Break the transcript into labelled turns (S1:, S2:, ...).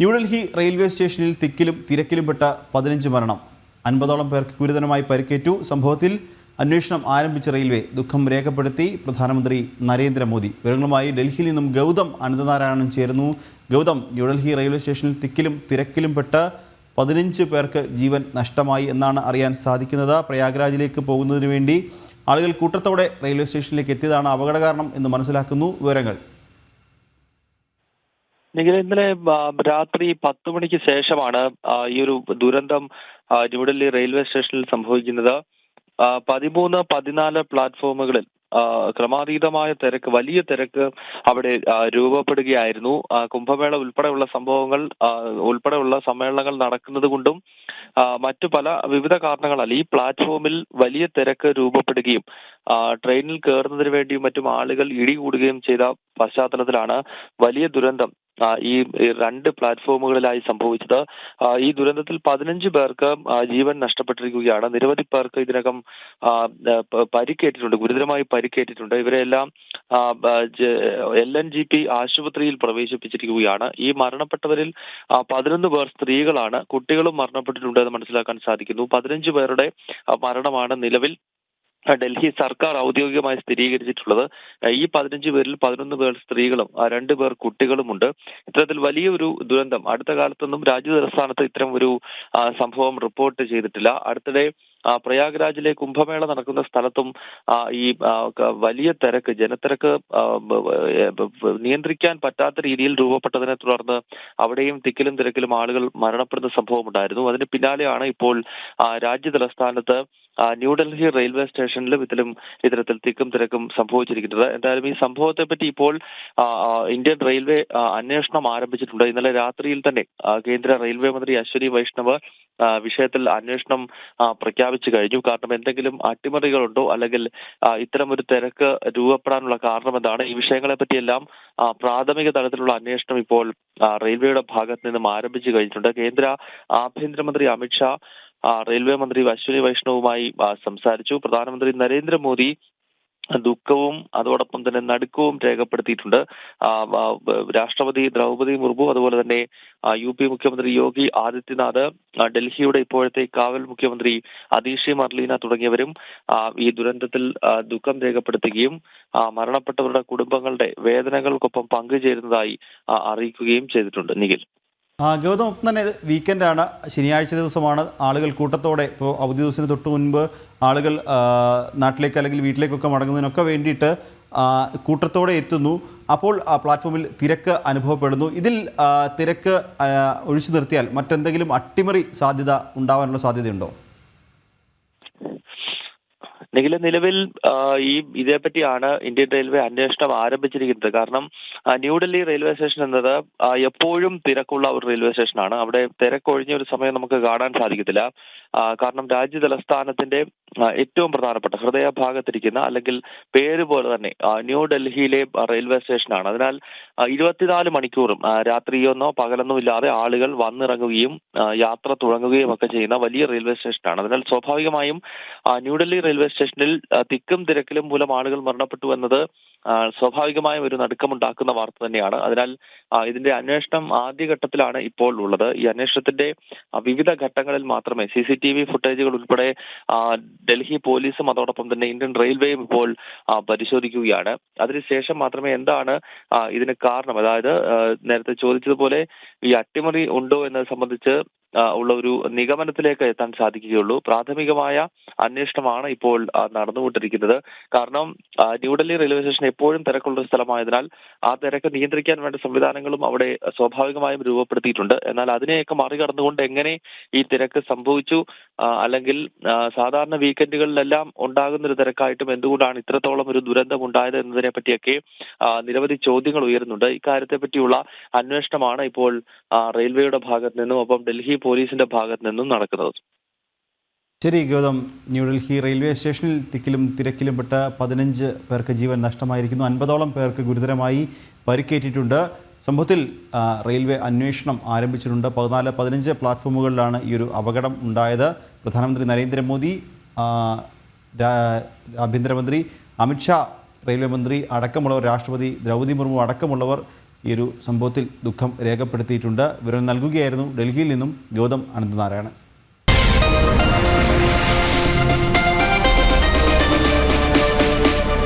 S1: New Delhi railway സ്റ്റേഷനിൽ തിക്കിലും തിരക്കിലും പെട്ട 15 മരണം. 50ഓളം പേർക്ക് ഗുരുതരമായി പരിക്കേറ്റു. സംഭവത്തിൽ അന്വേഷണം ആരംഭിച്ച റെയിൽവേ ദുഃഖം രേഖപ്പെടുത്തി പ്രധാനമന്ത്രി നരേന്ദ്രമോദി. വിവരങ്ങളുമായി ഡൽഹിയിൽ നിന്നും ഗൗതം അനന്തനാരായണൻ ചേരുന്നു. ഗൗതം, ന്യൂഡൽഹി റെയിൽവേ സ്റ്റേഷനിൽ തിക്കിലും തിരക്കിലും പെട്ട് 15 പേർക്ക് ജീവൻ നഷ്ടമായി എന്നാണ് അറിയാൻ സാധിക്കുന്നത്. പ്രയാഗ്രാജിലേക്ക് പോകുന്നതിന് വേണ്ടി ആളുകൾ കൂട്ടത്തോടെ റെയിൽവേ സ്റ്റേഷനിലേക്ക് എത്തിയതാണ് അപകട കാരണം എന്ന് മനസ്സിലാക്കുന്നു. വിവരങ്ങൾ
S2: ഇന്നലെ രാത്രി 10 മണിക്ക് ശേഷമാണ് ഈ ഒരു ദുരന്തം ന്യൂഡൽഹി റെയിൽവേ സ്റ്റേഷനിൽ സംഭവിക്കുന്നത്. 13, 14 പ്ലാറ്റ്ഫോമുകളിൽ ക്രമാതീതമായ തിരക്ക്, വലിയ തിരക്ക് അവിടെ രൂപപ്പെടുകയായിരുന്നു. കുംഭമേള ഉൾപ്പെടെയുള്ള സംഭവങ്ങൾ ഉൾപ്പെടെയുള്ള സമ്മേളനങ്ങൾ നടക്കുന്നത് കൊണ്ടും മറ്റു പല വിവിധ കാരണങ്ങളാൽ ഈ പ്ലാറ്റ്ഫോമിൽ വലിയ തിരക്ക് രൂപപ്പെടുകയും ട്രെയിനിൽ കയറുന്നതിന് വേണ്ടിയും മറ്റും ആളുകൾ ഇടികൂടുകയും ചെയ്ത പശ്ചാത്തലത്തിലാണ് വലിയ ദുരന്തം ഈ 2 പ്ലാറ്റ്ഫോമുകളിലായി സംഭവിച്ചത്. ഈ ദുരന്തത്തിൽ 15 പേർക്ക് ജീവൻ നഷ്ടപ്പെട്ടിരിക്കുകയാണ്. നിരവധി പേർക്ക് ഇതിനകം പരിക്കേറ്റിട്ടുണ്ട്, ഗുരുതരമായി പരിക്കേറ്റിട്ടുണ്ട്. ഇവരെല്ലാം LNGP ആശുപത്രിയിൽ പ്രവേശിപ്പിച്ചിരിക്കുകയാണ്. ഈ മരണപ്പെട്ടവരിൽ 11 പേർ സ്ത്രീകളാണ്. കുട്ടികളും മരണപ്പെട്ടിട്ടുണ്ട് എന്ന് മനസ്സിലാക്കാൻ സാധിക്കുന്നു. 15 പേരുടെ മരണമാണ് നിലവിൽ ഡൽഹി സർക്കാർ ഔദ്യോഗികമായി സ്ഥിരീകരിച്ചിട്ടുള്ളത്. ഈ 15 പേരിൽ 11 പേർ സ്ത്രീകളും 2 പേർ കുട്ടികളുമുണ്ട്. ഇത്തരത്തിൽ വലിയൊരു ദുരന്തം അടുത്ത കാലത്തൊന്നും രാജ്യതലസ്ഥാനത്ത് ഇത്തരം ഒരു സംഭവം റിപ്പോർട്ട് ചെയ്തിട്ടില്ല. അടുത്തിടെ പ്രയാഗ്രാജിലെ കുംഭമേള നടക്കുന്ന സ്ഥലത്തും ഈ വലിയ തിരക്ക്, ജനത്തിരക്ക് നിയന്ത്രിക്കാൻ പറ്റാത്ത രീതിയിൽ രൂപപ്പെട്ടതിനെ തുടർന്ന് അവിടെയും തിക്കിലും തിരക്കിലും ആളുകൾ മരണപ്പെടുന്ന സംഭവം ഉണ്ടായിരുന്നു. അതിന് പിന്നാലെയാണ് ഇപ്പോൾ രാജ്യതലസ്ഥാനത്ത് ന്യൂഡൽഹി റെയിൽവേ സ്റ്റേഷനിലും ഇത്തരത്തിൽ തിക്കും തിരക്കും സംഭവിച്ചിരിക്കുന്നത്. എന്തായാലും ഈ സംഭവത്തെ പറ്റി ഇപ്പോൾ ഇന്ത്യൻ റെയിൽവേ അന്വേഷണം ആരംഭിച്ചിട്ടുണ്ട്. ഇന്നലെ രാത്രിയിൽ തന്നെ കേന്ദ്ര റെയിൽവേ മന്ത്രി അശ്വനി വൈഷ്ണവ് വിഷയത്തിൽ അന്വേഷണം പ്രഖ്യാപിച്ചു കഴിഞ്ഞു. കാരണം എന്തെങ്കിലും അട്ടിമറികളുണ്ടോ, അല്ലെങ്കിൽ ഇത്തരം ഒരു തിരക്ക് രൂപപ്പെടാനുള്ള കാരണം എന്താണ്, ഈ വിഷയങ്ങളെ പറ്റിയെല്ലാം പ്രാഥമിക തലത്തിലുള്ള അന്വേഷണം ഇപ്പോൾ റെയിൽവേയുടെ ഭാഗത്ത് നിന്നും ആരംഭിച്ചു കഴിഞ്ഞിട്ടുണ്ട്. കേന്ദ്ര ആഭ്യന്തരമന്ത്രി അമിത്ഷാ റെയിൽവേ മന്ത്രി അശ്വനി വൈഷ്ണവുമായി സംസാരിച്ചു. പ്രധാനമന്ത്രി നരേന്ദ്രമോദി ദുഃഖവും അതോടൊപ്പം തന്നെ നടുക്കവും രേഖപ്പെടുത്തിയിട്ടുണ്ട്. രാഷ്ട്രപതി ദ്രൗപദി മുർമു, അതുപോലെ തന്നെ UP മുഖ്യമന്ത്രി യോഗി ആദിത്യനാഥ്, ഡൽഹിയുടെ ഇപ്പോഴത്തെ കാവൽ മുഖ്യമന്ത്രി അതീഷി മർലീന തുടങ്ങിയവരും ഈ ദുരന്തത്തിൽ ദുഃഖം രേഖപ്പെടുത്തുകയും മരണപ്പെട്ടവരുടെ കുടുംബങ്ങളുടെ വേദനകൾക്കൊപ്പം പങ്കുചേരുന്നതായി അറിയിക്കുകയും ചെയ്തിട്ടുണ്ട്. നിഖിൽ,
S1: ഗൗതം, ഒപ്പം തന്നെ വീക്കെൻഡാണ്, ശനിയാഴ്ച ദിവസമാണ്. ആളുകൾ കൂട്ടത്തോടെ ഇപ്പോൾ അവധി ദിവസത്തിന് തൊട്ട് മുൻപ് ആളുകൾ നാട്ടിലേക്ക് അല്ലെങ്കിൽ വീട്ടിലേക്കൊക്കെ മടങ്ങുന്നതിനൊക്കെ വേണ്ടിയിട്ട് കൂട്ടത്തോടെ എത്തുന്നു. അപ്പോൾ പ്ലാറ്റ്ഫോമിൽ തിരക്ക് അനുഭവപ്പെടുന്നു. ഇതിൽ തിരക്ക് ഒഴിച്ചു നിർത്തിയാൽ മറ്റെന്തെങ്കിലും അട്ടിമറി സാധ്യത ഉണ്ടാവാനുള്ള സാധ്യതയുണ്ടോ?
S2: നിലവിൽ ഇതേപ്പറ്റിയാണ് ഇന്ത്യൻ റെയിൽവേ അന്വേഷണം ആരംഭിച്ചിരിക്കുന്നത്. കാരണം ന്യൂഡൽഹി റെയിൽവേ സ്റ്റേഷൻ എന്നത് എപ്പോഴും തിരക്കുള്ള ഒരു റെയിൽവേ സ്റ്റേഷനാണ്. അവിടെ തിരക്കൊഴിഞ്ഞ ഒരു സമയം നമുക്ക് കാണാൻ സാധിക്കത്തില്ല. കാരണം രാജ്യതലസ്ഥാനത്തിന്റെ ഏറ്റവും പ്രധാനപ്പെട്ട ഹൃദയഭാഗത്തിരിക്കുന്ന, അല്ലെങ്കിൽ പേര് പോലെ തന്നെ ന്യൂഡൽഹിയിലെ റെയിൽവേ സ്റ്റേഷനാണ്. അതിനാൽ 24 മണിക്കൂറും രാത്രിയൊന്നോ പകലൊന്നോ ഇല്ലാതെ ആളുകൾ വന്നിറങ്ങുകയും യാത്ര തുടങ്ങുകയും ഒക്കെ ചെയ്യുന്ന വലിയ റെയിൽവേ സ്റ്റേഷനാണ്. അതിനാൽ സ്വാഭാവികമായും ന്യൂഡൽഹി റെയിൽവേ സ്റ്റേഷനിൽ തിക്കും തിരക്കിലും മൂലം ആളുകൾ മരണപ്പെട്ടു എന്നത് സ്വാഭാവികമായും ഒരു നടുക്കമുണ്ടാക്കുന്ന വാർത്ത തന്നെയാണ്. അതിനാൽ ഇതിന്റെ അന്വേഷണം ആദ്യഘട്ടത്തിലാണ് ഇപ്പോൾ ഉള്ളത്. ഈ അന്വേഷണത്തിന്റെ വിവിധ ഘട്ടങ്ങളിൽ മാത്രമേ CCTV ഫുട്ടേജുകൾ ഉൾപ്പെടെ ഡൽഹി പോലീസും അതോടൊപ്പം തന്നെ ഇന്ത്യൻ റെയിൽവേയും ഇപ്പോൾ പരിശോധിക്കുകയാണ്. അതിനുശേഷം മാത്രമേ എന്താണ് ഇതിന് കാരണം, അതായത് നേരത്തെ ചോദിച്ചതുപോലെ ഈ അട്ടിമറി ഉണ്ടോ എന്നത് സംബന്ധിച്ച് ഉള്ള ഒരു നിഗമനത്തിലേക്ക് എത്താൻ സാധിക്കുകയുള്ളൂ. പ്രാഥമികമായ അന്വേഷണമാണ് ഇപ്പോൾ നടന്നുകൊണ്ടിരിക്കുന്നത്. കാരണം ന്യൂഡൽഹി റെയിൽവേ സ്റ്റേഷൻ എപ്പോഴും തിരക്കുള്ള ഒരു സ്ഥലമായതിനാൽ ആ തിരക്ക് നിയന്ത്രിക്കാൻ വേണ്ട സംവിധാനങ്ങളും അവിടെ സ്വാഭാവികമായും രൂപപ്പെടുത്തിയിട്ടുണ്ട്. എന്നാൽ അതിനെയൊക്കെ മറികടന്നുകൊണ്ട് എങ്ങനെ ഈ തിരക്ക് സംഭവിച്ചു, അല്ലെങ്കിൽ സാധാരണ വീക്കെൻഡുകളിലെല്ലാം ഉണ്ടാകുന്ന ഒരു തിരക്കായിട്ടും എന്തുകൊണ്ടാണ് ഇത്രത്തോളം ഒരു ദുരന്തം ഉണ്ടായത് എന്നതിനെ പറ്റിയൊക്കെ നിരവധി ചോദ്യങ്ങൾ ഉയരുന്നുണ്ട്. ഇക്കാര്യത്തെ പറ്റിയുള്ള അന്വേഷണമാണ് ഇപ്പോൾ റെയിൽവേയുടെ ഭാഗത്ത് നിന്നും ഒപ്പം ഡൽഹി പോലീസിന്റെ ഭാഗത്ത് നിന്നും നടക്കുന്നത്.
S1: ശരി ഗൗതം, ന്യൂഡൽഹി റെയിൽവേ സ്റ്റേഷനിൽ തിക്കിലും തിരക്കിലും പെട്ട 15 പേർക്ക് ജീവൻ നഷ്ടമായിരിക്കുന്നു. 50ഓളം പേർക്ക് ഗുരുതരമായി പരിക്കേറ്റിട്ടുണ്ട്. സംഭവത്തിൽ റെയിൽവേ അന്വേഷണം ആരംഭിച്ചിട്ടുണ്ട്. 14, 15 പ്ലാറ്റ്ഫോമുകളിലാണ് ഈ ഒരു അപകടം ഉണ്ടായത്. പ്രധാനമന്ത്രി നരേന്ദ്രമോദി, ആഭ്യന്തരമന്ത്രി അമിത്ഷാ, റെയിൽവേ മന്ത്രി അടക്കമുള്ളവർ, രാഷ്ട്രപതി ദ്രൗപദി മുർമു അടക്കമുള്ളവർ ഈ ഒരു സംഭവത്തിൽ ദുഃഖം രേഖപ്പെടുത്തിയിട്ടുണ്ട്. വിവരം നൽകുകയായിരുന്നു ഡൽഹിയിൽ നിന്നും ഗൗതം അനന്തനാരായണൻ.